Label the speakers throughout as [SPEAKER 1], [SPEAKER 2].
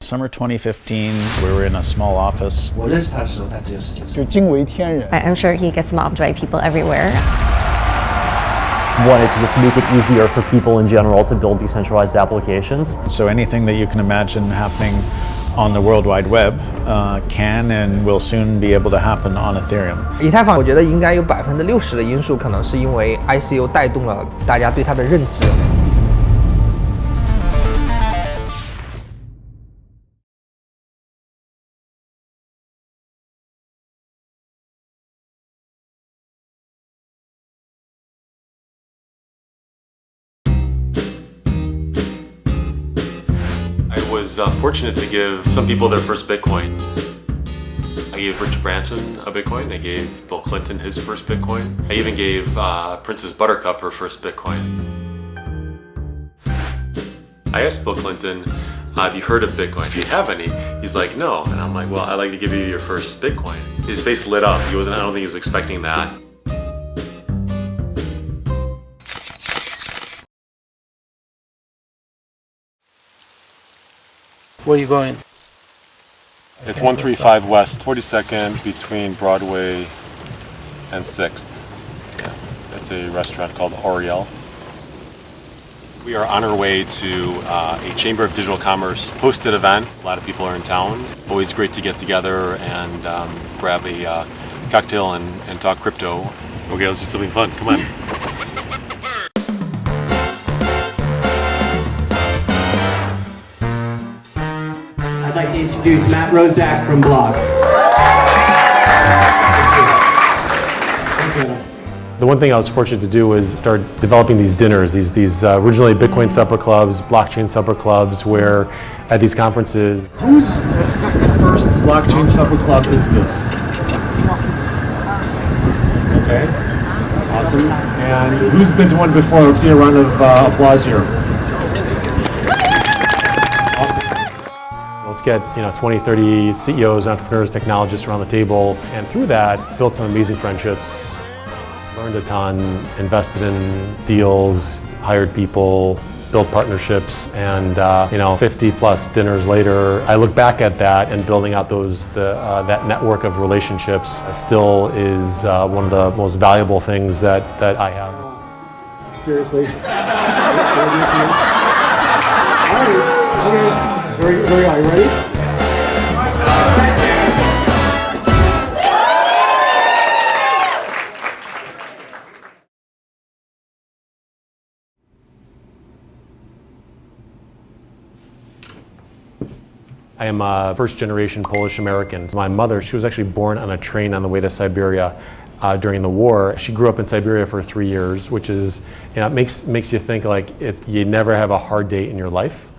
[SPEAKER 1] Summer 2015, we were in a small office.
[SPEAKER 2] 我认识他的时候，他只有19岁，
[SPEAKER 3] 就惊为天人。
[SPEAKER 4] I'm sure he gets mobbed by people everywhere.
[SPEAKER 5] Wanted to just make it easier for people in general to build decentralized applications.
[SPEAKER 1] So anything that you can imagine happening on the World Wide Web can and will soon be able to happen on Ethereum.
[SPEAKER 6] 以太坊我觉得应该有60%的因素可能是因为 ICO 带动了大家对它的认知。
[SPEAKER 7] I was fortunate to give some people their first Bitcoin. I gave Rich Branson a Bitcoin. I gave Bill Clinton his first Bitcoin. I even gave Princess Buttercup her first Bitcoin. I asked Bill Clinton, have you heard of Bitcoin? Do you have any? He's like, no. And I'm like, well, I'd like to give you your first Bitcoin. His face lit up. I don't think he was expecting that.
[SPEAKER 2] Where are you going?
[SPEAKER 7] It's 135 West, 42nd between Broadway and 6th. Yeah, it's a restaurant called Oriel. We are on our way to a Chamber of Digital Commerce hosted event. A lot of people are in town. Always great to get together and grab a cocktail and talk crypto. Okay, let's do something fun. Come on.
[SPEAKER 8] I'd like to introduce Matt Rozak from Block.
[SPEAKER 9] The one thing I was fortunate to do was start developing these dinners, these originally Bitcoin supper clubs, blockchain supper clubs, where at these conferences.
[SPEAKER 3] Whose first blockchain supper club is this? Okay, awesome. And who's been to one before? Let's see a round of applause here. Awesome.
[SPEAKER 9] Let's get 20, 30 CEOs, entrepreneurs, technologists around the table, and through that, built some amazing friendships. Learned a ton, invested in deals, hired people, built partnerships, and 50 plus dinners later, I look back at that and building out that network of relationships still is one of the most valuable things that I have.
[SPEAKER 3] Seriously? All right, okay, very good. Are you ready?
[SPEAKER 9] I am a first-generation Polish American. My mother, she was actually born on a train on the way to Siberia during the war. She grew up in Siberia for 3 years, which is, it makes you think like you never have a hard day in your life.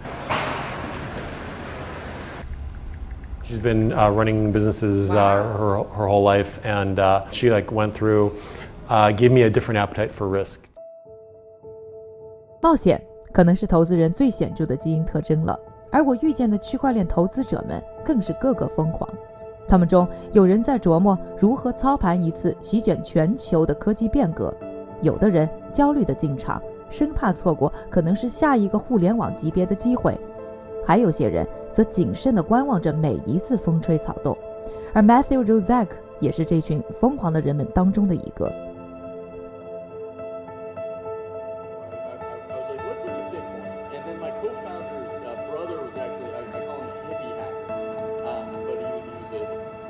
[SPEAKER 9] She's been running businesses her whole life, and she went through, gave me a different appetite for risk.
[SPEAKER 10] 冒险可能是投资人最显著的基因特征了。而我遇见的区块链投资者们更是个个疯狂，他们中有人在琢磨如何操盘一次席卷全球的科技变革，有的人焦虑地进场，生怕错过可能是下一个互联网级别的机会，还有些人则谨慎地观望着每一次风吹草动，而 Matthew Rozak 也是这群疯狂的人们当中的一个。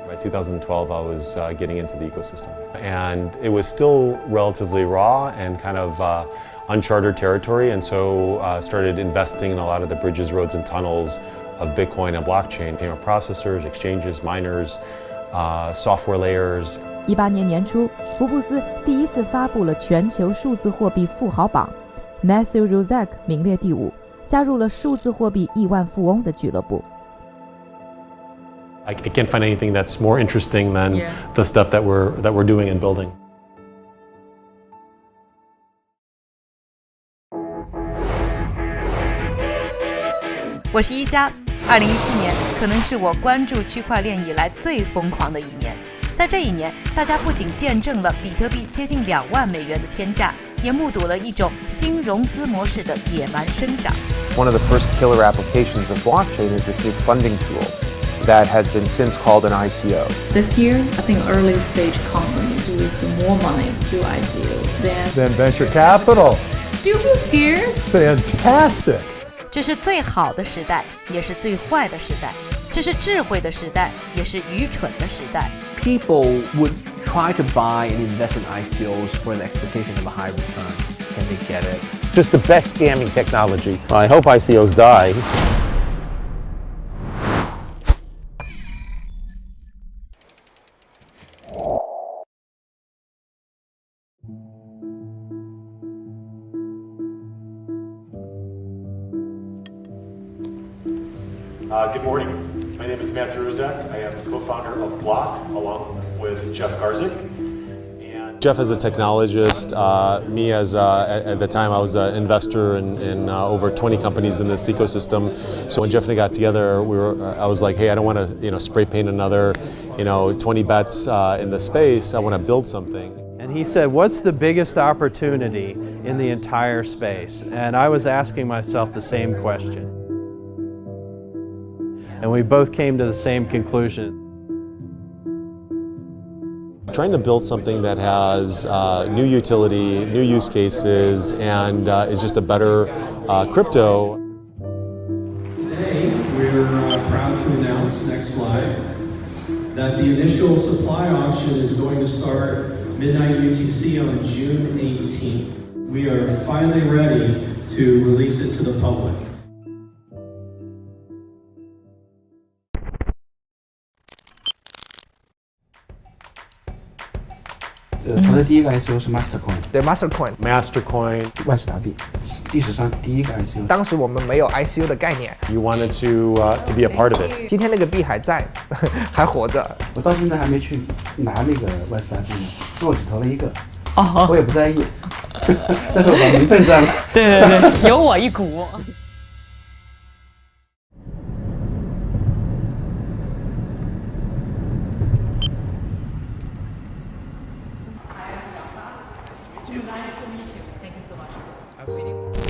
[SPEAKER 9] By 2012, I was getting into the ecosystem, and it was still relatively raw and kind of uncharted territory, and so started investing in a lot of the bridges, roads, and tunnels of Bitcoin and blockchain. Processors, exchanges, miners, software layers.
[SPEAKER 10] 18年年初，福布斯第一次发布了全球数字货币富豪榜 ，Matthew Rozak 名列第5，加入了数字货币亿万富翁的俱乐部。
[SPEAKER 9] I can't find anything that's more interesting than the stuff that we're doing and building.
[SPEAKER 11] 我是一加，2017年可能是我关注区块链以来最疯狂的一年。在这一年，大家不仅见证了比特币接近2万美元的天价，也目睹了一种新融资模式的野蛮生长。
[SPEAKER 12] One of the first killer applications of blockchain is this new funding tool that has been since called an ICO.
[SPEAKER 13] This year, I think early stage companies raised more money through ICO
[SPEAKER 14] than venture capital.
[SPEAKER 13] Do you feel scared?
[SPEAKER 14] Fantastic.
[SPEAKER 11] 这是最好的时代，也是最坏的时代。这是智慧的时代，也是愚蠢的时代。
[SPEAKER 2] People would try to buy and invest in ICOs for an expectation of a high return. Can they get it?
[SPEAKER 15] Just the best scamming technology. I hope ICOs die.
[SPEAKER 7] Good morning. My name is Matthew Rozak. I am the co-founder of Block, along with Jeff Garzik. And Jeff is a technologist. Me, as at the time, I was an investor in over 20 companies in this ecosystem. So when Jeff and I got together, I was like, hey, I don't want to spray paint another 20 bets in the space. I want to build something.
[SPEAKER 14] And he said, what's the biggest opportunity in the entire space? And I was asking myself the same question. And we both came to the same conclusion.
[SPEAKER 7] Trying to build something that has new utility, new use cases, and is just a better crypto.
[SPEAKER 16] Today, we're proud to announce, next slide, that the initial supply auction is going to start midnight UTC on June 18th. We are finally ready to release it to the public.
[SPEAKER 2] Mastercoin 它的第一个 ICO 是 Mastercoin，
[SPEAKER 6] 对 Mastercoin，
[SPEAKER 2] 万事达币，历史上第一个 ICO。
[SPEAKER 6] 当时我们没有 ICO 的概念。
[SPEAKER 9] You wanted to be a part of it.
[SPEAKER 6] 今天那个币还在，还活着。
[SPEAKER 2] 我到现在还没去拿那个万事达币呢，因为我只投了一个。
[SPEAKER 13] 哦，
[SPEAKER 2] 我也不在意，但是我把名分占了。
[SPEAKER 13] 对对对，有我一股。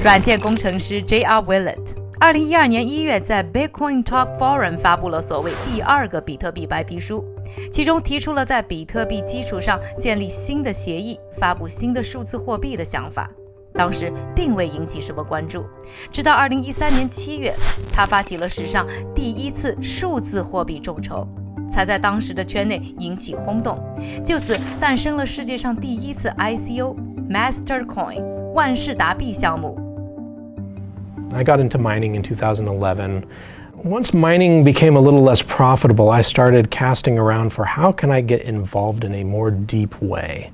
[SPEAKER 11] 软件工程师 J.R. Willett 2012年1月在 Bitcoin Talk Forum 发布了所谓第二个比特币白皮书，其中提出了在比特币基础上建立新的协议，发布新的数字货币的想法。当时并未引起什么关注，直到2013年7月，他发起了史上第一次数字货币众筹，才在当时的圈内引起轰动，就此诞生了世界上第一次 ICO Mastercoin 万事达币项目。
[SPEAKER 17] I got into mining in 2011. Once mining became a little less profitable, I started casting around for how can I get involved in a more deep way.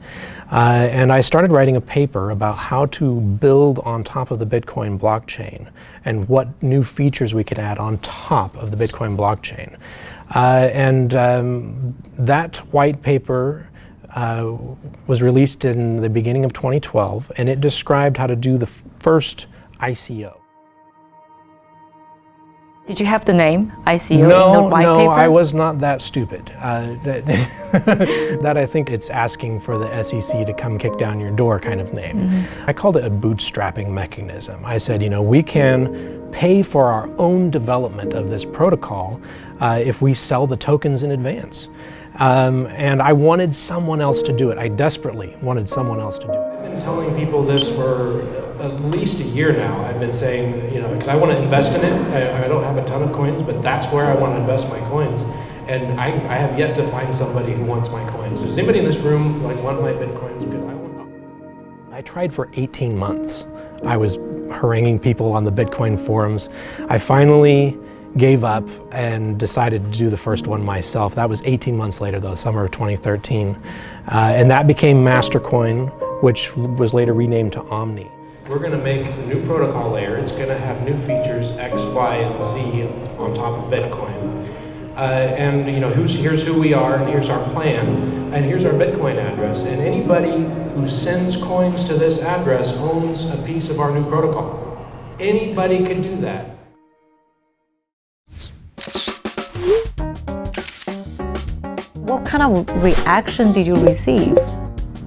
[SPEAKER 17] And I started writing a paper about how to build on top of the Bitcoin blockchain and what new features we could add on top of the Bitcoin blockchain. That white paper was released in the beginning of 2012, and it described how to do the first ICO.
[SPEAKER 13] Did you have the name ICO in the white paper?
[SPEAKER 17] No, I was not that stupid. That I think it's asking for the SEC to come kick down your door kind of name. Mm-hmm. I called it a bootstrapping mechanism. I said, we can pay for our own development of this protocol if we sell the tokens in advance. And I wanted someone else to do it. I desperately wanted someone else to do it. I've been telling people this for at least a year now. I've been saying, because I want to invest in it. I don't have a ton of coins, but that's where I want to invest my coins. And I have yet to find somebody who wants my coins. Does anybody in this room want my Bitcoins? Because I want them. I tried for 18 months. I was haranguing people on the Bitcoin forums. I finally gave up and decided to do the first one myself. That was 18 months later, though, summer of 2013. And that became Mastercoin, which was later renamed to Omni. We're going to make a new protocol layer. It's going to have new features X, Y, and Z on top of Bitcoin. And here's who we are, and here's our plan, and here's our Bitcoin address. And anybody who sends coins to this address owns a piece of our new protocol. Anybody can do that.
[SPEAKER 4] What kind of reaction did you receive?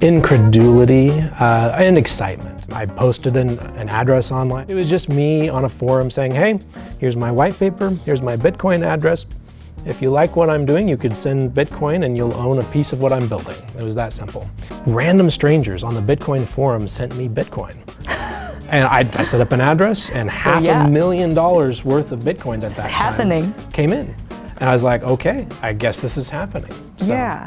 [SPEAKER 17] incredulity and excitement. I posted an address online. It was just me on a forum saying, hey, here's my white paper, here's my Bitcoin address. If you like what I'm doing, you could send Bitcoin and you'll own a piece of what I'm building. It was that simple. Random strangers on the Bitcoin forum sent me Bitcoin. And I set up an address and
[SPEAKER 4] So,
[SPEAKER 17] $500,000 worth of Bitcoins at that
[SPEAKER 4] happening.
[SPEAKER 17] time came in. And I was like, okay, I guess this is happening. So,
[SPEAKER 4] Yeah.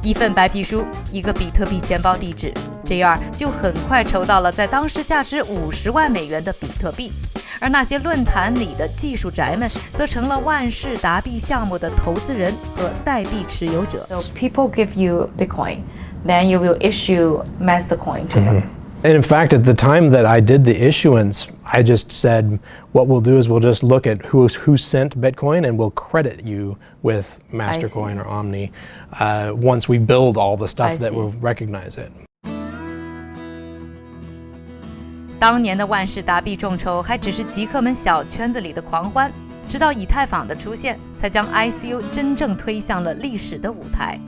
[SPEAKER 11] 一份白皮书，一个比特币钱包地址 ，JR 就很快筹到了在当时价值50万美元的比特币。而那些论坛里的技术宅们，则成了万事达币项目的投资人和代币持有者。
[SPEAKER 4] So people give you Bitcoin, then you will issue Mastercoin to them.
[SPEAKER 17] And in fact, at the time that I did the issuance, I just said, what we'll do is we'll just look at who sent Bitcoin and we'll credit you with Mastercoin or Omni once we build all the stuff that will recognize it.
[SPEAKER 11] 当年的万事达币众筹还只是极客们小圈子里的狂欢，直到以太坊的出现，才将 ICO 真正推向了历史的舞台。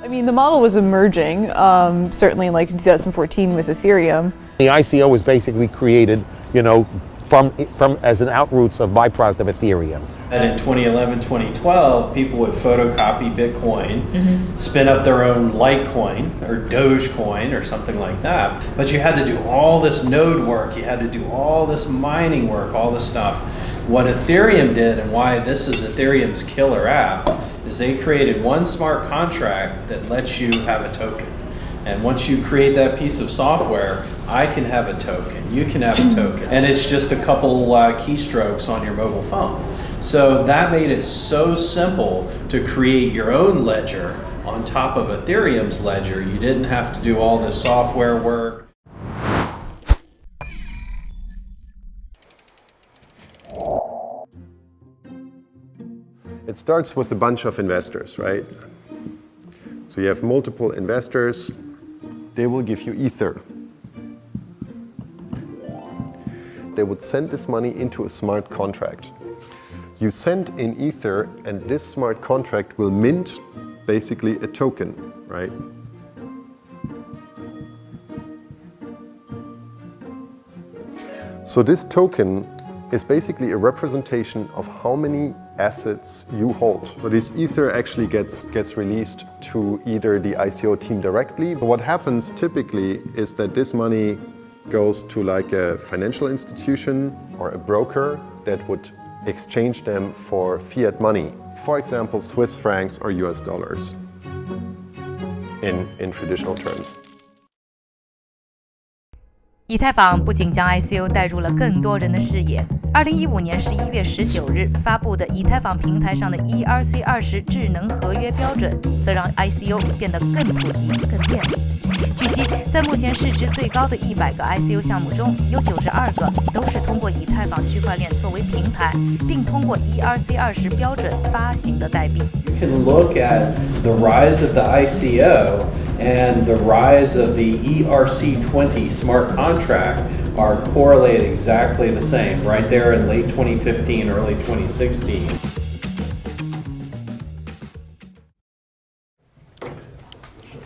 [SPEAKER 18] I mean, the model was emerging, certainly like in 2014 with Ethereum.
[SPEAKER 15] The ICO was basically created, you know, from as an outroots of byproduct of Ethereum.
[SPEAKER 16] And in 2011, 2012, people would photocopy Bitcoin, spin up their own Litecoin or Dogecoin or something like that. But you had to do all this node work, you had to do all this mining work, all this stuff. What Ethereum did and why this is Ethereum's killer app is they created one smart contract that lets you have a token. And once you create that piece of software, I can have a token, you can have a token. And it's just a couple keystrokes on your mobile phone. So that made it so simple to create your own ledger on top of Ethereum's ledger. You didn't have to do all this software work.
[SPEAKER 7] It starts with a bunch of investors, right? So you have multiple investors. They will give you Ether. They would send this money into a smart contract. You send in Ether, and this smart contract will mint basically a token, right? So this token is basically a representation of how many assets you hold. So this Ether actually gets released to either the ICO team directly. But what happens typically is that this money goes to like a financial institution or a broker that would exchange them for fiat money. For example, Swiss francs or US dollars in traditional terms.
[SPEAKER 11] 以太坊不仅将 ICO 带入了更多人的视野，2015年11月19日发布的以太坊平台上的 ERC20智能合约标准，则让 ICO 变得更普及、更便利。据悉，在目前市值最高的100个 ICO 项目中，有92个都是通过以太坊区块链作为平台，并通过 ERC20标准发行的代币。
[SPEAKER 16] You can look at the rise of the ICO and the rise of the ERC20 smart contract are correlated exactly the same, right there in late 2015, early 2016.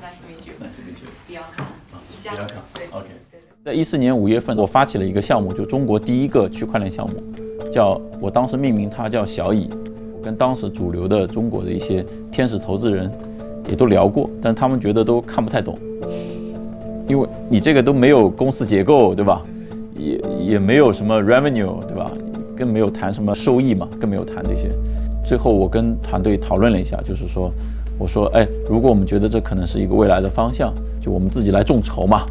[SPEAKER 19] Nice to meet you. Nice to meet you. Bianca.
[SPEAKER 20] OK。在14年5月份，我发起了一个项目，就中国第一个区块链项目，我当时命名它叫小蚁。我跟当时主流的中国的一些天使投资人也都聊过，但他们觉得都看不太懂，因为你这个都没有公司结构，对吧？也没有什么 revenue， 对吧？更没有谈什么收益嘛，更没有谈这些。最后我跟团队讨论了一下，就是说，我说，哎，如果我们觉得这可能是一个未来的方向，就我们自己来众筹嘛。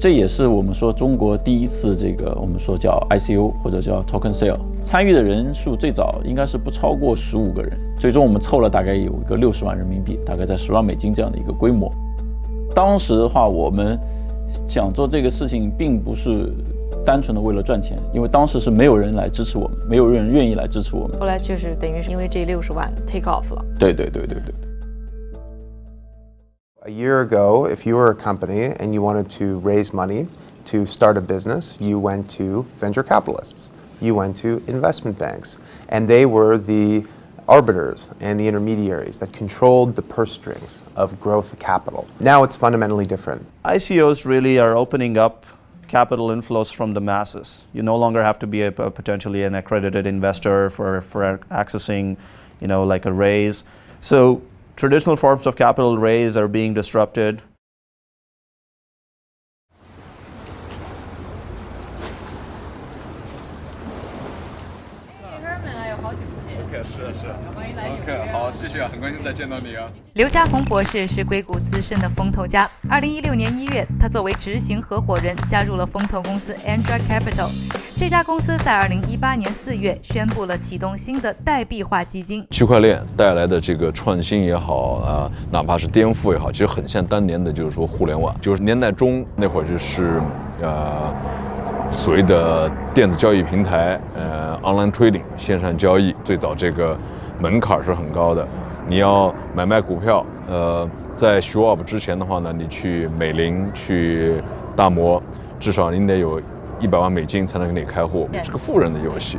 [SPEAKER 20] 这也是我们说中国第一次这个我们说叫 ICO 或者叫 token sale， 参与的人数最早应该是不超过15个人，最终我们凑了大概有一个60万人民币，大概在10万美金这样的一个规模。当时的话，我们想做这个事情并不是单纯的为了赚钱，因为当时是没有人来支持我们，没有人愿意来支持我们。
[SPEAKER 4] 后来就是等于是因为这60万 take off 了。
[SPEAKER 20] 对。
[SPEAKER 12] A year ago, if you were a company and you wanted to raise money to start a business, you went to venture capitalists. you went to investment banks. And they were the arbiters and the intermediaries that controlled the purse strings of growth capital. Now it's fundamentally different.
[SPEAKER 21] ICOs really are opening up capital inflows from the masses. You no longer have to be a potentially an accredited investor for accessing, like a raise. So traditional forms of capital raise are being disrupted.
[SPEAKER 22] 好，谢谢啊，很高兴再见到你啊。
[SPEAKER 11] 刘家宏博士是硅谷资深的风投家。2016年1月，他作为执行合伙人加入了风投公司 Andra Capital。这家公司在2018年4月宣布了启动新的代币化基金。
[SPEAKER 23] 区块链带来的这个创新也好哪怕是颠覆也好，其实很像当年的就是说互联网，就是年代中那会儿就是所谓的电子交易平台online trading 线上交易，最早这个门槛是很高的。你要买卖股票，在 Schwab 之前的话呢，你去美林、去大摩，至少你得有100万美金才能给你开户，是个富人的游戏。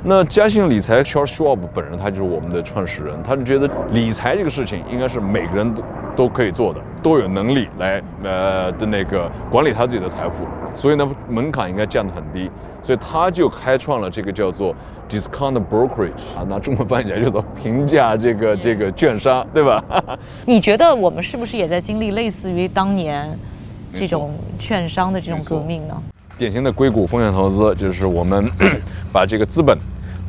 [SPEAKER 23] 那嘉信理财 Charles Schwab 本人他就是我们的创始人，他就觉得理财这个事情应该是每个人都可以做的，都有能力来管理他自己的财富，所以呢门槛应该降得很低，所以他就开创了这个叫做 discount brokerage 那中文翻译起来叫做平价这个券商，对吧？
[SPEAKER 24] 你觉得我们是不是也在经历类似于当年这种券商的这种革命呢？
[SPEAKER 23] 典型的硅谷风险投资就是我们把这个资本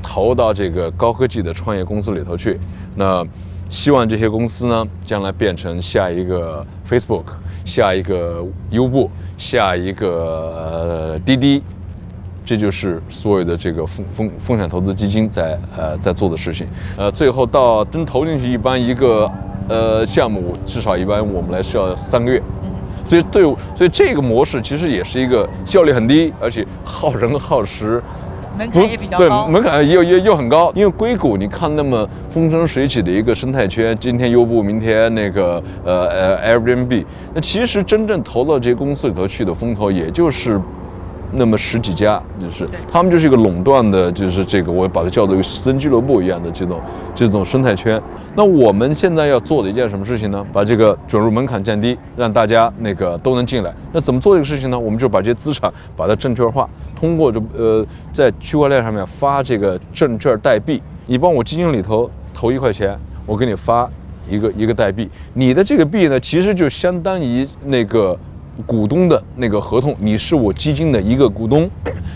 [SPEAKER 23] 投到这个高科技的创业公司里头去，那希望这些公司呢将来变成下一个 Facebook、下一个优步、下一个滴滴，这就是所有的这个风险投资基金在做的事情。最后到真投进去，一般一个项目至少一般我们来是要3个月。所以这个模式其实也是一个效率很低，而且耗人耗时，
[SPEAKER 24] 门槛也比较高。
[SPEAKER 23] 对，门槛又很高。因为硅谷你看那么风生水起的一个生态圈，今天优步，明天那个Airbnb， 那其实真正投到这些公司里头去的风投，也就是那么10几家，就是他们就是一个垄断的，就是这个我把它叫做私人俱乐部一样的这种生态圈。那我们现在要做的一件什么事情呢？把这个准入门槛降低，让大家都能进来。那怎么做这个事情呢？我们就把这些资产把它证券化，通过在区块链上面发这个证券代币。你帮我基金里头投1块钱，我给你发一个代币。你的这个币呢，其实就相当于股东的合同，你是我基金的一个股东，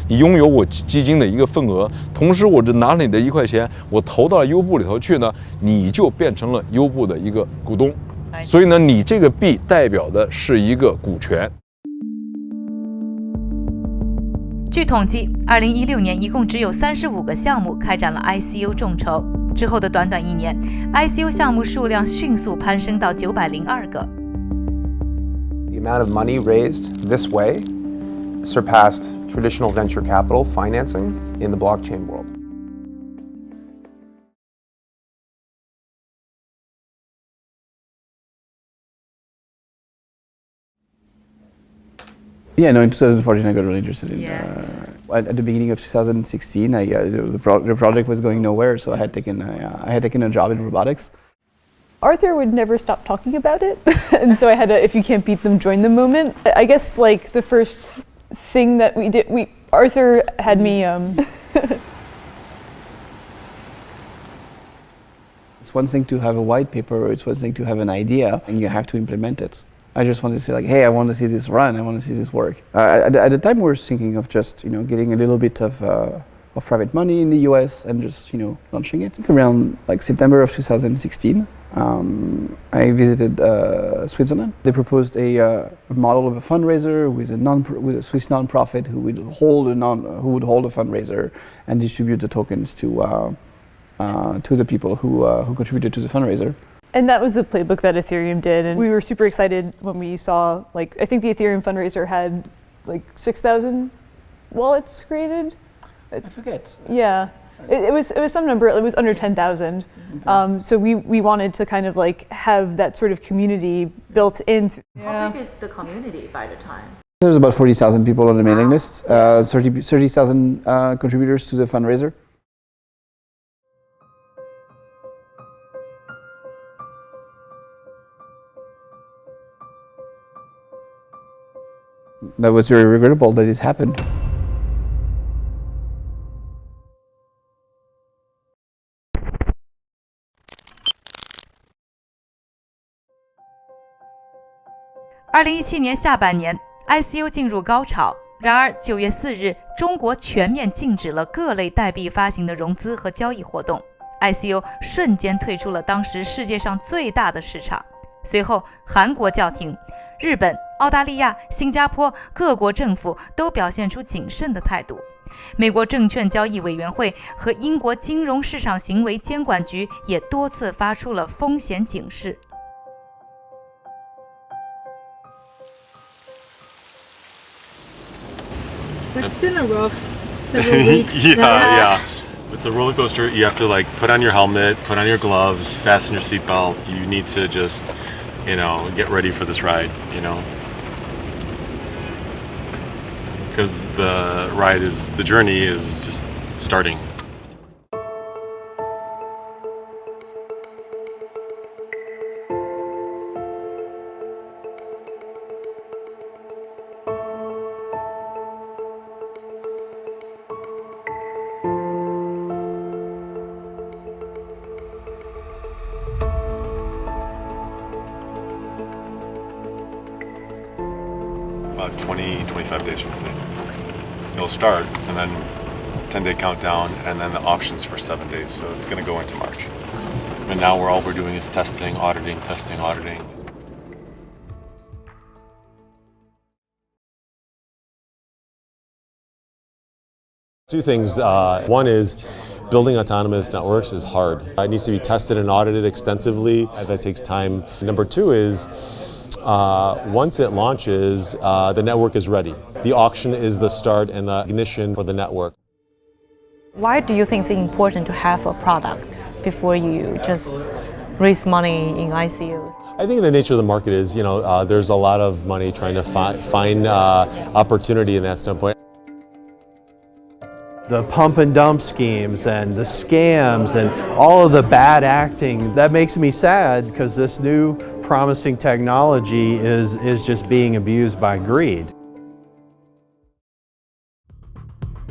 [SPEAKER 23] 你拥有我基金的一个份额，同时我就拿你的1块钱，我投到优步里头去呢，你就变成了优步的一个股东，所以呢，你这个币代表的是一个股权。
[SPEAKER 11] 据统计，2016年一共只有35个项目开展了 ICO 众筹，之后的短短1年 ，ICO 项目数量迅速攀升到902个。
[SPEAKER 12] The amount of money raised this way surpassed traditional venture capital financing in the blockchain world.
[SPEAKER 25] Yeah, no, in 2014 I got really interested in at the beginning of 2016 the project was going nowhere, so I had taken a job in robotics.
[SPEAKER 18] Arthur would never stop talking about it, and so I had a if you can't beat them, join them moment. I guess like the first thing that we did, Arthur had me
[SPEAKER 25] It's one thing to have a white paper, it's one thing to have an idea, and you have to implement it. I just wanted to say like, hey, I want to see this run, I want to see this work. At the time we were thinking of just, getting a little bit of private money in the US and just, launching it. I think around like September of 2016, I visited Switzerland. They proposed a model of a fundraiser with a Swiss non-profit who would hold a fundraiser and distribute the tokens to the people who contributed to the fundraiser.
[SPEAKER 18] And that was the playbook that Ethereum did, and we were super excited when we saw, like, I think the Ethereum fundraiser had like 6,000 wallets created.
[SPEAKER 25] I forget.
[SPEAKER 18] Yeah, it was some number. It was under 10,000. Okay. So we wanted to kind of like have that sort of community built in.
[SPEAKER 4] How big is the community by the time?
[SPEAKER 25] There's about 40,000 people on the mailing list, 30,000 contributors to the fundraiser. That was very regrettable that it happened.2017
[SPEAKER 11] 年下半年 ，ICO 进入高潮。然而9月4日，中国全面禁止了各类代币发行的融资和交易活动 ，ICO 瞬间退出了当时世界上最大的市场。随后，韩国叫停，日本、澳大利亚、新加坡各国政府都表现出谨慎的态度。美国证券交易委员会和英国金融市场行为监管局也多次发出了风险警示。
[SPEAKER 13] It's been a rough several weeks.
[SPEAKER 7] Yeah. It's a roller coaster. You have to like put on your helmet, put on your gloves, fasten your seatbelt. You need to just, get ready for this ride, because the journey is just starting. About 25 days from today. It'll start, and then 10-day countdown, and then the auctions for 7 days. So it's going to go into March. And now all we're doing is testing, auditing.
[SPEAKER 1] Two things. One is building autonomous networks is hard. It needs to be tested and audited extensively. That takes time. Number two is once it launches, the network is ready. The auction is the start and the ignition for the network.
[SPEAKER 24] Why do you think it's important to have a product before you just raise money in ICOs?
[SPEAKER 1] I think the nature of the market is, there's a lot of money trying to find opportunity in that standpoint.
[SPEAKER 14] The pump and dump schemes and the scams and all of the bad acting, that makes me sad because this new promising technology is just being abused by greed.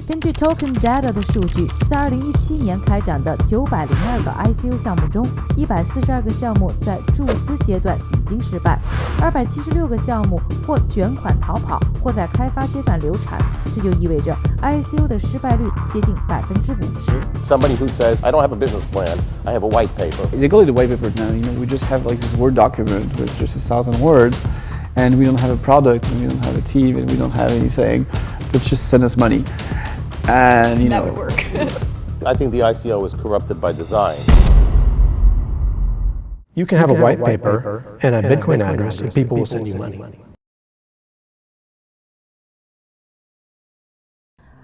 [SPEAKER 11] 根据 Token Data 的数据，在2017年开展的902个 ICO 项目中，142个项目在注资阶段已经失败，276个项目或卷款逃跑，或在开发阶段流产。这就意味着 ICO 的失败率接近50%。
[SPEAKER 15] Somebody who says, I don't have a business plan, I have a white paper.
[SPEAKER 25] They go to the white paper now. We just have like this Word document with just 1,000 words, and we don't have a product, and we don't have a team, and we don't have anything. But just send us money. And
[SPEAKER 13] that would work.
[SPEAKER 15] I think the ICO is corrupted by design.
[SPEAKER 17] You can have a white paper and a Bitcoin address, and people will send you money.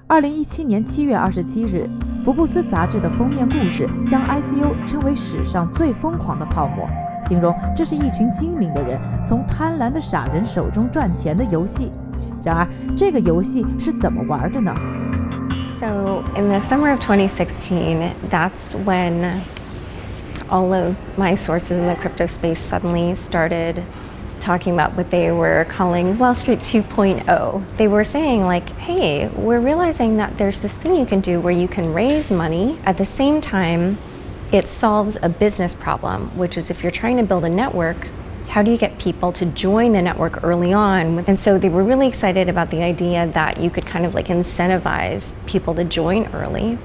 [SPEAKER 11] 2017年7月27日，福布斯杂志的封面故事将 ICO 称为史上最疯狂的泡沫，形容这是一群精明的人从贪婪的傻人手中赚钱的游戏。然而，这个游戏是怎么玩的呢？
[SPEAKER 3] So in the summer of 2016, that's when all of my sources in the crypto space suddenly started talking about what they were calling Wall Street 2.0. They were saying like, hey, we're realizing that there's this thing you can do where you can raise money. At the same time, it solves a business problem, which is if you're trying to build a network, how do you get people to join the network early on? And so they were really excited about the idea that you could kind of like incentivize people to join early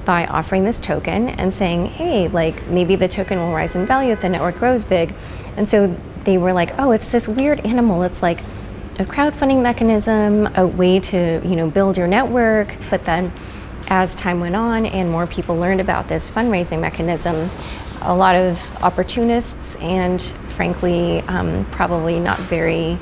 [SPEAKER 3] by offering this token and saying, hey, like maybe the token will rise in value if the network grows big. And so they were like, oh, it's this weird animal. It's like a crowdfunding mechanism, a way to, build your network. But then as time went on and more people learned about this fundraising mechanism, a lot of opportunists and frankly, probably not very,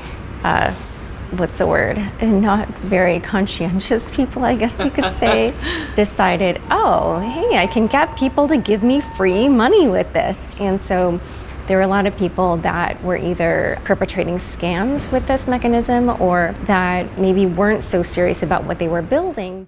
[SPEAKER 3] not very conscientious people, I guess you could say, decided, oh, hey, I can get people to give me free money with this. And so There were a lot of people that were either perpetrating scams with this mechanism or that maybe weren't so serious about what they were building.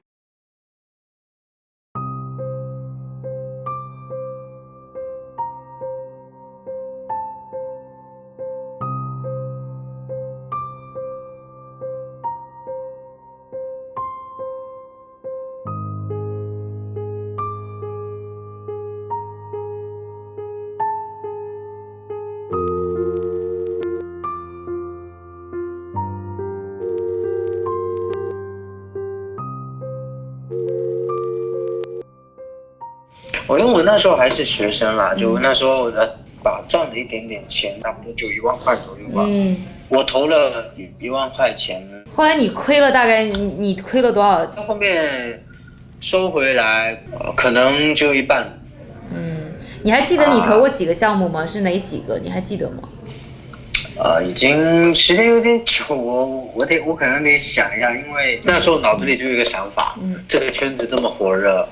[SPEAKER 5] 因为我那时候还是学生啦，就那时候把赚了一点点钱，差不多就1万块左右吧。我投了1万块钱。
[SPEAKER 4] 后来你亏了，大概你亏了多少？
[SPEAKER 5] 后面收回来，可能就一半。
[SPEAKER 4] 你还记得你投过几个项目吗？是哪几个？你还记得吗？
[SPEAKER 5] 已经时间有点久，我可能得想一下，因为那时候脑子里就有一个想法，这个圈子这么火热。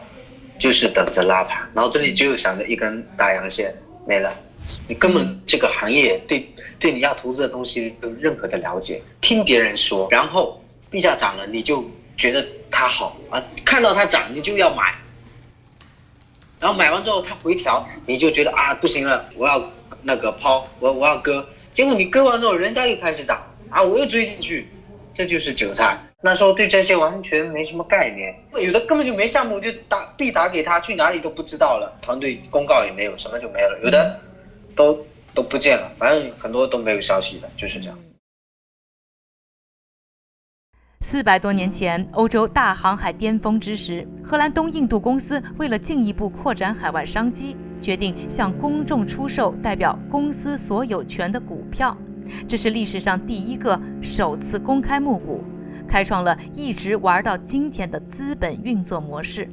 [SPEAKER 5] 就是等着拉盘，然后这里只有想着一根大阳线没了，你根本这个行业对你要投资的东西没有任何的了解，听别人说，然后币价涨了你就觉得它好啊，看到它涨你就要买，然后买完之后它回调你就觉得啊不行了，我要那个抛，我要割，结果你割完之后人家又开始涨啊，我又追进去，这就是韭菜。那时候对这些完全没什么概念，有的根本就没项目，就打给他，去哪里都不知道了，团队公告也没有，什么就没了，有的都不见了，反正很多都没有消息的，就是这样。
[SPEAKER 11] 400多年前，欧洲大航海巅峰之时，荷兰东印度公司为了进一步扩展海外商机，决定向公众出售代表公司所有权的股票，这是历史上第一个首次公开募股。开创了一直玩到今天的资本运作模式。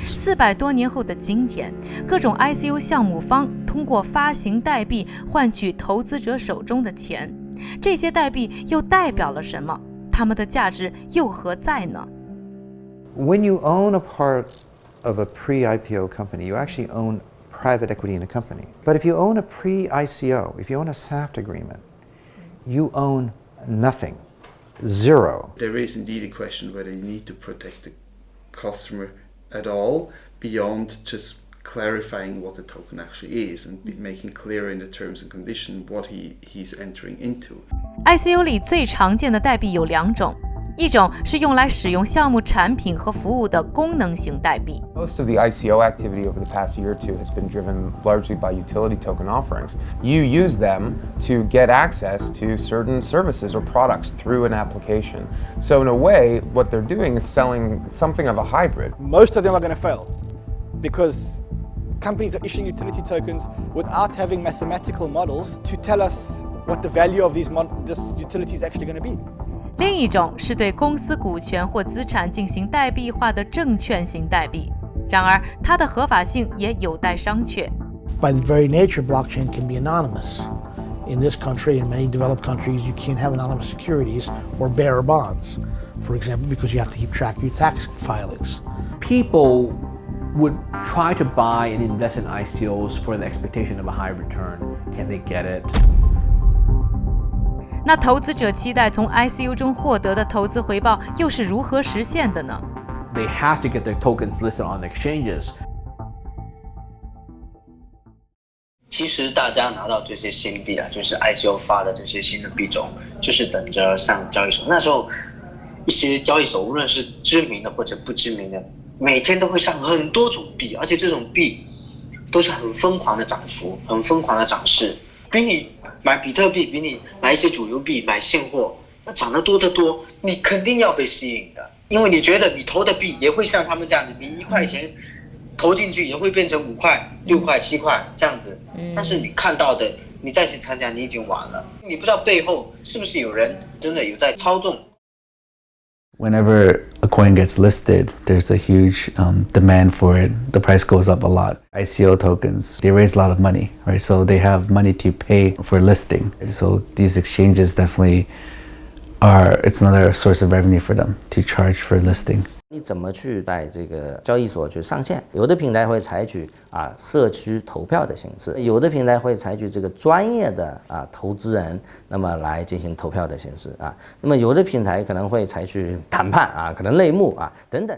[SPEAKER 11] 400多年后的今天，各种 ICO 项目方通过发行代币换取投资者手中的钱，这些代币又代表了什么？它们的价值又何在呢？
[SPEAKER 12] When you own a part of a pre-IPO company, you actually own private equity in a company. But if you own a pre-ICO, if you own a SAFT agreement, you own nothing. Zero.
[SPEAKER 6] There is indeed a question whether you need to protect the customer at all beyond just clarifying what the token actually is and making clear in the terms and conditions what he's entering into.
[SPEAKER 11] ICO 里最常见的代币有2种，一种是用来使用项目产品和服务的功能型代币。
[SPEAKER 12] Most of the ICO activity over the past year or two has been driven largely by utility token offerings. You use them to get access to certain services or products through an application. So in a way, what they're doing is selling something of a hybrid.
[SPEAKER 8] Most of them are going to fail because companies are issuing utility tokens without having mathematical models to tell us what the value of this utility is actually going to be.
[SPEAKER 11] 另一种是对公司股权或资产进行代币化的证券型代币，然而它的合法性也有待商榷。
[SPEAKER 9] By the very nature, blockchain can be anonymous. In this country, in many developed countries, you can't have anonymous securities or bearer bonds, for example, because you have to keep track of your tax filings.
[SPEAKER 2] People would try to buy and invest in ICOs for the expectation of a high return. Can they get it?
[SPEAKER 11] 那投资者期待从 ICO 中获得的投资回报又是如何实现的呢？
[SPEAKER 2] They have to get their tokens listed on the exchanges.
[SPEAKER 5] 其实大家拿到这些新币啊，就是 ICO 发的这些新的币种，就是等着上交易所。那时候一些交易所，无论是知名的或者不知名的，每天都会上很多种币，而且这种币都是很疯狂的涨幅，很疯狂的涨势，比你买比特币，比你买一些主流币，买现货，那涨得多得多，你肯定要被吸引的，因为你觉得你投的币也会像他们这样子，你1块钱投进去也会变成5块、6块、7块这样子，但是你看到的，你再去参加，你已经晚了，你不知道背后是不是有人真的有在操纵。
[SPEAKER 10] Whenever a coin gets listed, there's a huge demand for it. The price goes up a lot. ICO tokens, they raise a lot of money, right? So they have money to pay for listing. So these exchanges definitely it's another source of revenue for them to charge for listing.
[SPEAKER 16] 你怎么去在这个交易所去上线？有的平台会采取社区投票的形式，有的平台会采取这个专业的投资人那么来进行投票的形式那么有的平台可能会采取谈判可能类目等等。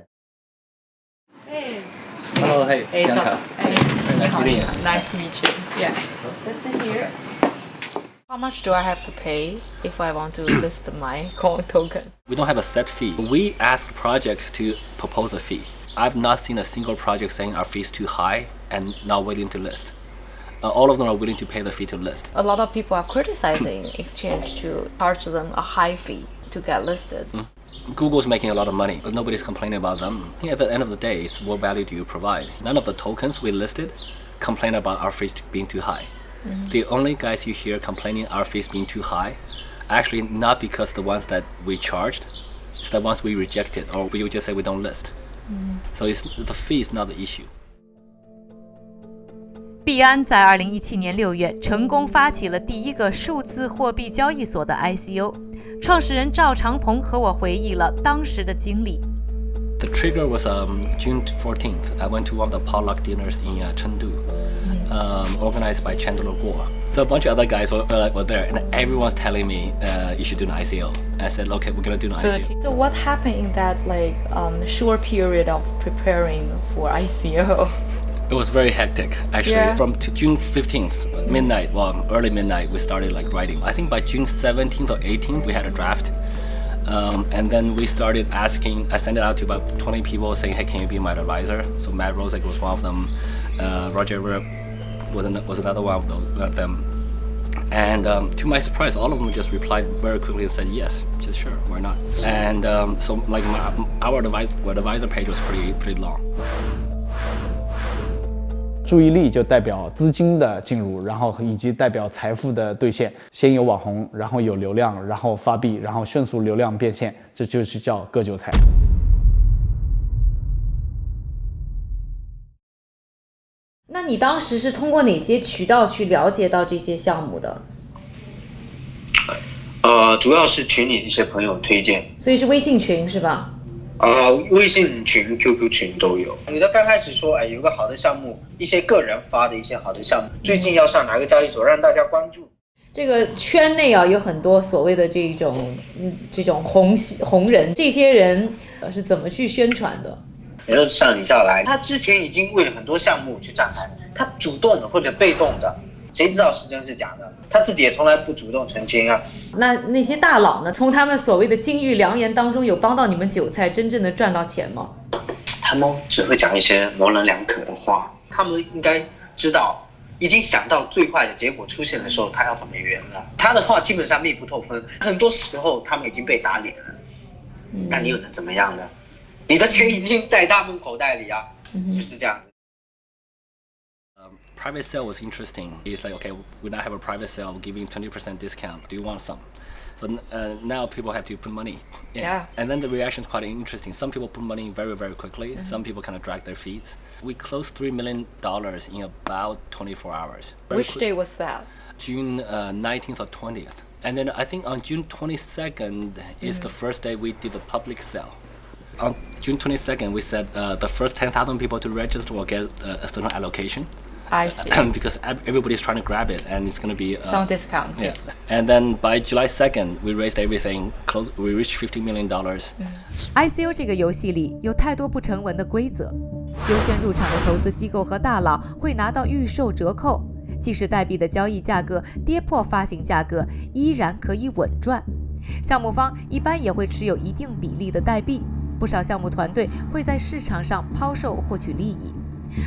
[SPEAKER 24] Hello,
[SPEAKER 19] hey, Bianca.
[SPEAKER 24] Hey,
[SPEAKER 19] nice meeting you.
[SPEAKER 24] Nice to meet you. Yeah. Let's sit here. How much do I have to pay if I want to list my coin token?
[SPEAKER 19] We don't have a set fee. We ask projects to propose a fee. I've not seen a single project saying our fee is too high and not willing to list. All of them are willing to pay the fee to list.
[SPEAKER 24] A lot of people are criticizing exchange to charge them a high fee to get listed.
[SPEAKER 19] Google's making a lot of money, but nobody's complaining about them. I think at the end of the day, it's what value do you provide? None of the tokens we listed complain about our fees being too high. The only guys you hear complaining our fees being too high, actually not because the ones that we charged, it's the ones we rejected, or we would just say we don't list. So the fee is not the issue.
[SPEAKER 11] 币安在2017年6月成功发起了第一个数字货币交易所的 ICO， 创始人赵长鹏和我回忆了当时的经历。
[SPEAKER 19] The trigger was June 14th. I went to one of the potluck dinners in Chengdu, organized by Chandler Guo. So a bunch of other guys were there, and everyone's telling me you should do an ICO. I said, okay, we're gonna do an ICO.
[SPEAKER 4] So what happened in that short period of preparing for ICO?
[SPEAKER 19] It was very hectic, actually.
[SPEAKER 4] Yeah.
[SPEAKER 19] From June 15th, midnight, early midnight, we started writing. I think by June 17th or 18th, we had a draft. And then we started asking, I sent it out to about 20 people saying, hey, can you be my advisor? So Matt Rosick was one of them. Roger Rip was another one of them. And to my surprise, all of them just replied very quickly and said, yes, just sure, why not? And so our advisor page was pretty long.
[SPEAKER 20] 注意力就代表资金的进入，然后以及代表财富的兑现。先有网红，然后有流量，然后发币，然后迅速流量变现，这就是叫割韭菜。
[SPEAKER 24] 那你当时是通过哪些渠道去了解到这些项目的？
[SPEAKER 5] 主要是群里一些朋友推荐，
[SPEAKER 24] 所以是微信群是吧？
[SPEAKER 5] 微信群、QQ 群都有。有的刚开始说，有个好的项目，一些个人发的一些好的项目，最近要上哪个交易所，让大家关注。
[SPEAKER 24] 这个圈内有很多所谓的这种红人，这些人是怎么去宣传的？
[SPEAKER 5] 比如说像李笑来，他之前已经为了很多项目去展开，他主动的或者被动的，谁知道是真是假的？他自己也从来不主动澄清啊。
[SPEAKER 24] 那些大佬呢？从他们所谓的金玉良言当中，有帮到你们韭菜真正的赚到钱吗？
[SPEAKER 5] 他们只会讲一些模棱两可的话，他们应该知道，已经想到最坏的结果出现的时候，他要怎么圆了。他的话基本上密不透风，很多时候他们已经被打脸了，那你又能怎么样呢？你的钱已经在他们口袋里啊，就是这样子。
[SPEAKER 19] Private sale was interesting. It's like, okay, we now have a private sale, we're giving 20% discount. Do you want some? So now people have to put money in.
[SPEAKER 24] Yeah.
[SPEAKER 19] And then the reaction is quite interesting. Some people put money in very, very quickly. Some people kind of drag their feet. We closed $3 million in about 24 hours.
[SPEAKER 24] Which day was that?
[SPEAKER 19] June 19th or 20th. And then I think on June 22nd is the first day we did the public sale. On June 22nd, we said the first 10,000 people to register will get a certain allocation.
[SPEAKER 24] I see.
[SPEAKER 19] Because everybody's trying to grab it, and it's going to be
[SPEAKER 24] some discount.
[SPEAKER 19] Yeah. And then by July 2nd, we raised everything. We reached $50 million.
[SPEAKER 11] ICO 这个游戏里有太多不成文的规则，优先入场的投资机构和大佬会拿到预售折扣，即使代币的交易价格跌破发行价格，依然可以稳赚。项目方一般也会持有一定比例的代币，不少项目团队会在市场上抛售获取利益。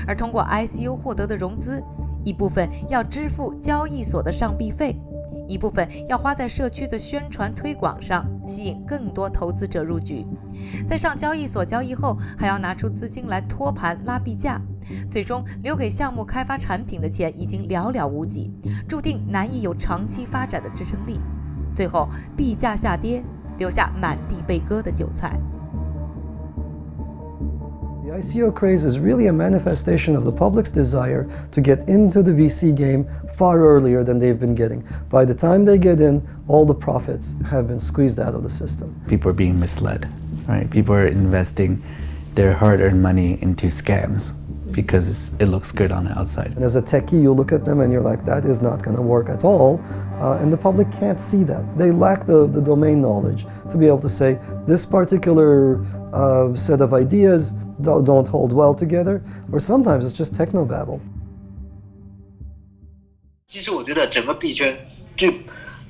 [SPEAKER 11] 而通过 ICO 获得的融资，一部分要支付交易所的上币费，一部分要花在社区的宣传推广上，吸引更多投资者入局。在上交易所交易后，还要拿出资金来托盘拉币价，最终留给项目开发产品的钱已经寥寥无几，注定难以有长期发展的支撑力。最后币价下跌，留下满地被割的韭菜。
[SPEAKER 21] The ICO craze is really a manifestation of the public's desire to get into the VC game far earlier than they've been getting. By the time they get in, all the profits have been squeezed out of the system.
[SPEAKER 10] People are being misled. right? People are investing their hard-earned money into scams because it looks good on the outside.
[SPEAKER 21] And as a techie, you look at them and you're like, that is not going to work at all. And the public can't see that. They lack the domain knowledge to be able to say, this particular set of ideas don't hold well together, or sometimes it's just technobabble.
[SPEAKER 5] 其实我觉得整个币圈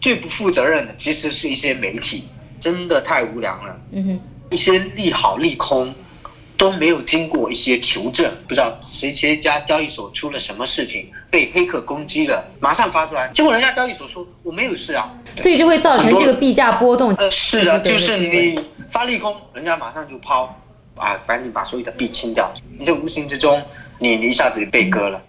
[SPEAKER 5] 最不负责任的，其实是一些媒体，真的太无良了。一些利好利空都没有经过一些求证，不知道谁家交易所出了什么事情被黑客攻击了，马上发出来，结果人家交易所说我没有事啊，
[SPEAKER 4] 所以就会造成这个币价波动。
[SPEAKER 5] 是的，就是你发利空，人家马上就抛啊，赶紧把所有的币清掉，你就无形之中你一下子被割了。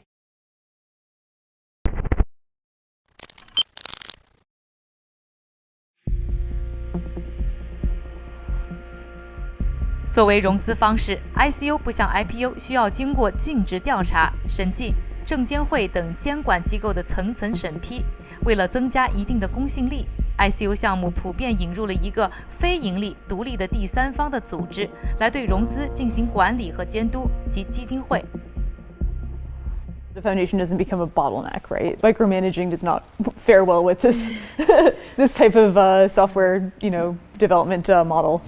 [SPEAKER 11] 作为融资方式 ，ICO 不像 IPO 需要经过尽职调查、审计、证监会等监管机构的层层审批。为了增加一定的公信力 ，ICO 项目普遍引入了一个非盈利、独立的第三方的组织，来对融资进行管理和监督，即基金会。
[SPEAKER 1] The foundation doesn't become a bottleneck, right? Micromanaging does not fare well with this this type of software, development model.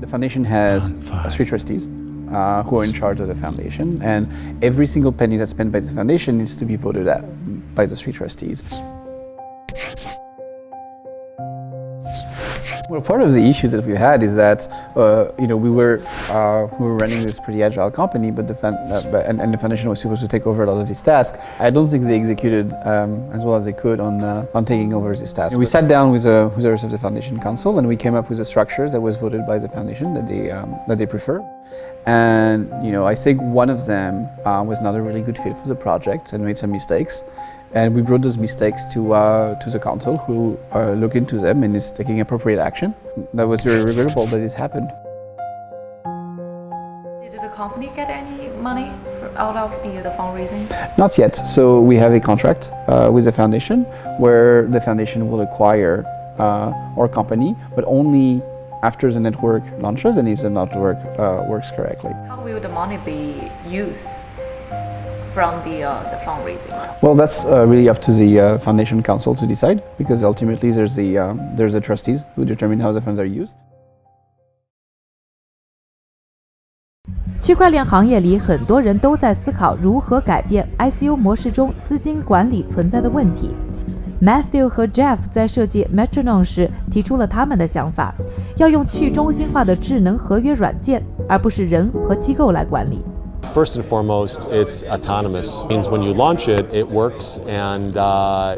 [SPEAKER 25] The foundation has 3 trustees who are in charge of the foundation, and every single penny that's spent by the foundation needs to be voted at by the 3 trustees. Well, part of the issues that we had is that we were running this pretty agile company, but the foundation was supposed to take over a lot of these tasks. I don't think they executed as well as they could on taking over these tasks. We sat down with the rest of the foundation council, and we came up with a structure that was voted by the foundation that they prefer. And I think one of them was not a really good fit for the project and made some mistakes. And we brought those mistakes to the council, who look into them and is taking appropriate action. That was very regrettable that it happened.
[SPEAKER 24] Did the company get any money out of the fundraising?
[SPEAKER 25] Not yet. So we have a contract with the foundation where the foundation will acquire our company, but only after the network launches and if the network works correctly.
[SPEAKER 24] How will the money be used from the fundraising?
[SPEAKER 25] Well, that's really up to the foundation council to decide, because ultimately there's the trustees who determine how the funds are used.
[SPEAKER 11] 区块链行业里，很多人都在思考如何改变 ICO 模式中资金管理存在的问题。Matthew 和 Jeff 在设计 Metronome 时提出了他们的想法，要用去中心化的智能合约软件，而不是人和机构来管理。
[SPEAKER 7] First and foremost, it's autonomous. It means when you launch it, it works, and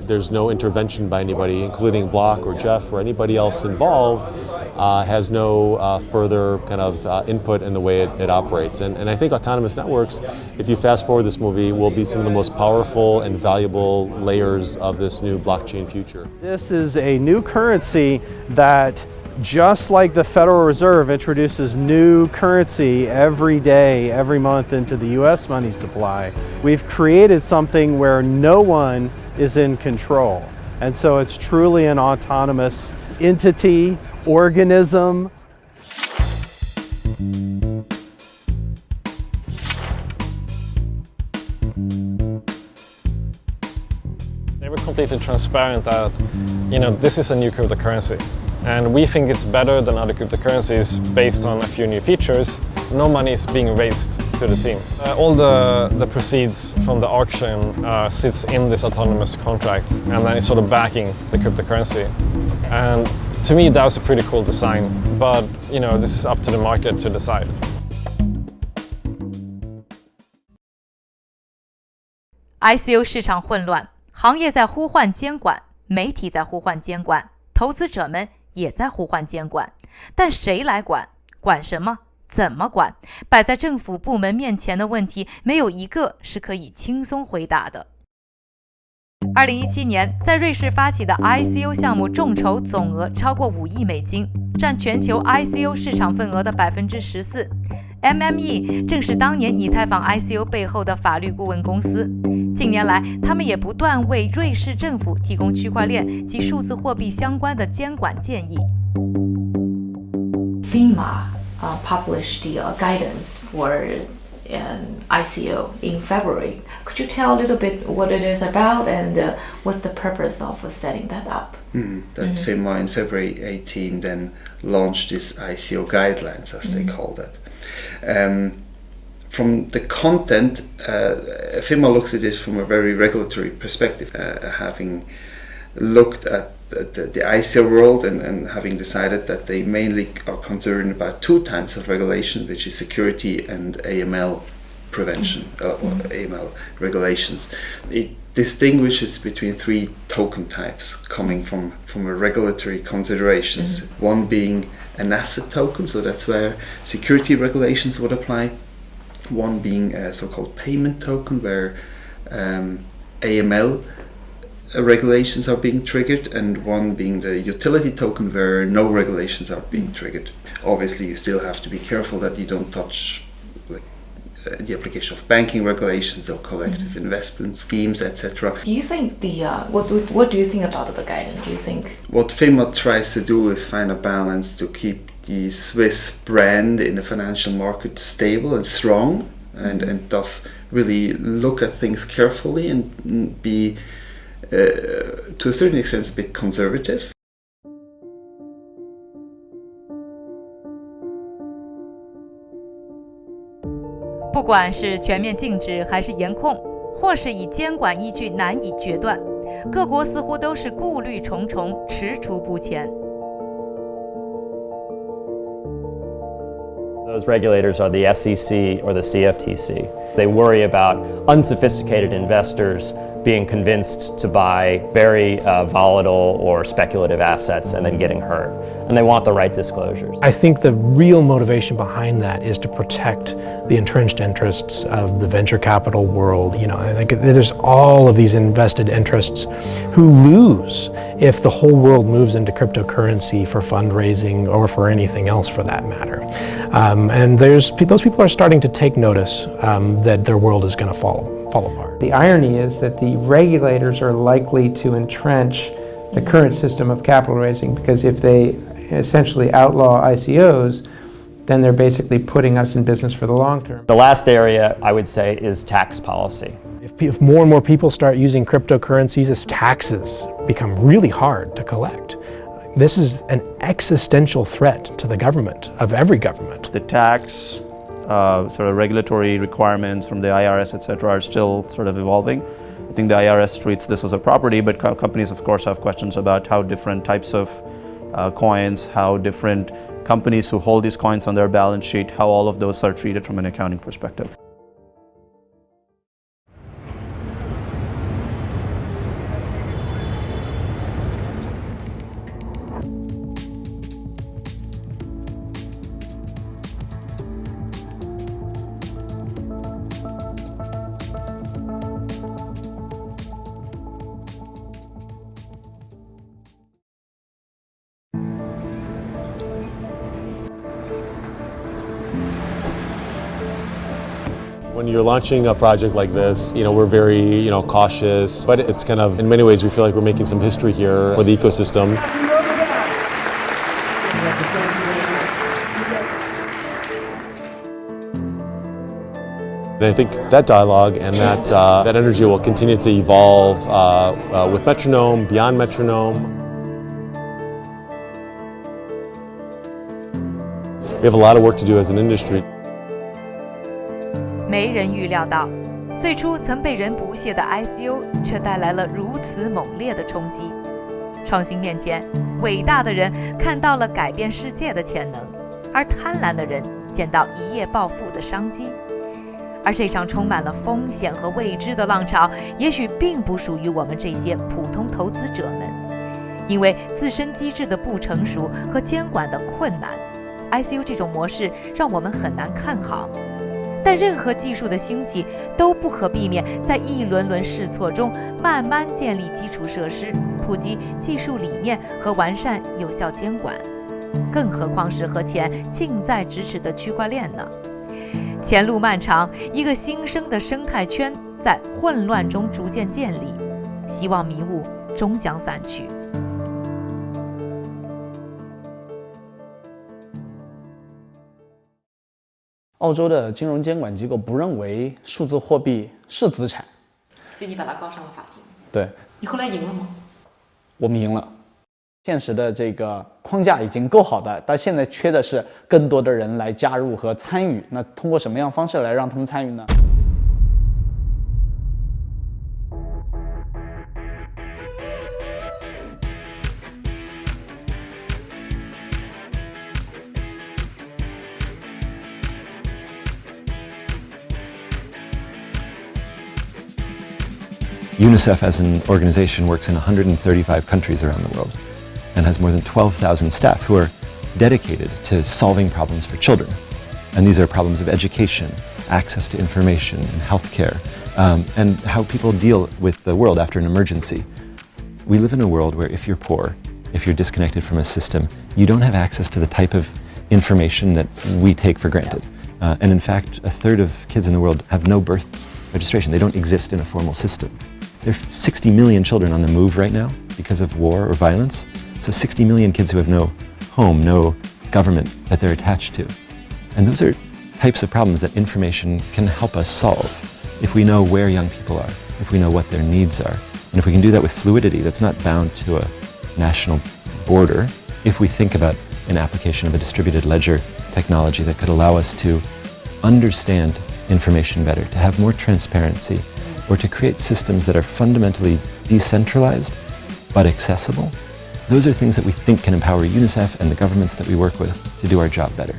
[SPEAKER 7] there's no intervention by anybody, including Block or Jeff or anybody else involved, has no further kind of input in the way it operates. And I think autonomous networks, if you fast forward this movie, will be some of the most powerful and valuable layers of this new blockchain future.
[SPEAKER 14] This is a new currency that, just like the Federal Reserve introduces new currency every day, every month into the US money supply, we've created something where no one is in control. And so it's truly an autonomous entity, organism.
[SPEAKER 18] They were completely transparent that, this is a new cryptocurrency. And we think it's better than other cryptocurrencies based on a few new features. No money is being raised to the team. All the proceeds from the auction sits in this autonomous contract, and then it's sort of backing the cryptocurrency. And to me, that was a pretty cool design. But this is up to the market to decide.
[SPEAKER 11] ICO 市场混乱，行业在呼唤监管，媒体在呼唤监管，投资者们也在呼唤监管，但谁来管？管什么？怎么管？摆在政府部门面前的问题，没有一个是可以轻松回答的。2017年，在瑞士发起的 ICO 项目众筹总额超过5亿美金，占全球 ICO 市场份额的14%。MME 正是当年以太坊 ICO 背后的法律顾问公司。近年来，他们也不断为瑞士政府提供区块链及数字货币相关的监管建议。
[SPEAKER 4] FINMA published the guidance for ICO in February. Could you tell a little bit what it is about and what's the purpose of setting that up?
[SPEAKER 6] FINMA in February 18 then launched this ICO guidelines, as they call that. From the content, FINMA looks at this from a very regulatory perspective, having looked at the ICO world and having decided that they mainly are concerned about two types of regulation, which is security and AML prevention, or AML regulations. It distinguishes between three token types coming from a regulatory considerations. One being an asset token, so that's where security regulations would apply. One being a so-called payment token, where AML regulations are being triggered, and one being the utility token, where no regulations are being triggered. Obviously, you still have to be careful that you don't touch the application of banking regulations or collective investment schemes, etc.
[SPEAKER 4] Do you think what do you think about the guidance? Do you think
[SPEAKER 6] what FINMA tries to do is find a balance to keep the Swiss brand in the financial market stable and strong, and thus really look at things carefully and be to a certain extent a bit conservative.
[SPEAKER 11] 不管是全面禁止还是严控，或是以监管依据难以决断，各国似乎都是顾虑重重，踟蹰不前。
[SPEAKER 13] Those regulators are the SEC or the CFTC. They worry about unsophisticated investors being convinced to buy very volatile or speculative assets and then getting hurt. And they want the right disclosures.
[SPEAKER 15] I think the real motivation behind that is to protect the entrenched interests of the venture capital world. You know, I think there's all of these invested interests who lose if the whole world moves into cryptocurrency for fundraising or for anything else for that matter. And those people are starting to take notice that their world is going to fall apart.
[SPEAKER 17] The irony is that the regulators are likely to entrench the current system of capital raising, because if they essentially outlaw ICOs, then they're basically putting us in business for the long term.
[SPEAKER 13] The last area I would say is tax policy.
[SPEAKER 15] If more and more people start using cryptocurrencies, as taxes become really hard to collect. This is an existential threat to the government, of every government.
[SPEAKER 22] The tax sort of regulatory requirements from the IRS, etc., are still sort of evolving. I think the IRS treats this as a property, but companies, of course, have questions about how different types of coins, how different companies who hold these coins on their balance sheet, how all of those are treated from an accounting perspective.
[SPEAKER 7] When you're launching a project like this, we're very, cautious, but it's kind of, in many ways, we feel like we're making some history here for the ecosystem. And I think that dialogue and that energy will continue to evolve with Metronome, beyond Metronome. We have a lot of work to do as an industry.
[SPEAKER 11] 没人预料到，最初曾被人不屑的 ICO 却带来了如此猛烈的冲击。创新面前，伟大的人看到了改变世界的潜能，而贪婪的人见到一夜暴富的商机。而这场充满了风险和未知的浪潮，也许并不属于我们这些普通投资者们，因为自身机制的不成熟和监管的困难 ，ICO 这种模式让我们很难看好。但任何技术的兴起都不可避免在一轮轮试错中慢慢建立基础设施，普及技术理念和完善有效监管。更何况是和钱近在咫尺的区块链呢？前路漫长，一个新生的生态圈在混乱中逐渐建立，希望迷雾终将散去。
[SPEAKER 20] 澳洲的金融监管机构不认为数字货币是资产，
[SPEAKER 4] 所以你把它告上了法庭。
[SPEAKER 20] 对，
[SPEAKER 4] 你后来赢了吗？
[SPEAKER 20] 我们赢了。现实的这个框架已经够好的，但现在缺的是更多的人来加入和参与。那通过什么样方式来让他们参与呢？UNICEF
[SPEAKER 3] as an organization works in 135 countries around the world and has more than 12,000 staff who are dedicated to solving problems for children. And these are problems of education, access to information and healthcare, and how people deal with the world after an emergency. We live in a world where if you're poor, if you're disconnected from a system, you don't have access to the type of information that we take for granted. And in fact, a third of kids in the world have no birth registration. They don't exist in a formal system. There are 60 million children on the move right now because of war or violence. So 60 million kids who have no home, no government that they're attached to. And those are types of problems that information can help us solve if we know where young people are, if we know what their needs are. And if we can do that with fluidity that's not bound to a national border, if we think about an application of a distributed ledger technology that could allow us to understand information better, to have more transparency, or to create systems that are fundamentally decentralized but accessible, those are things that we think can empower UNICEF and the governments that we work with to do our job better.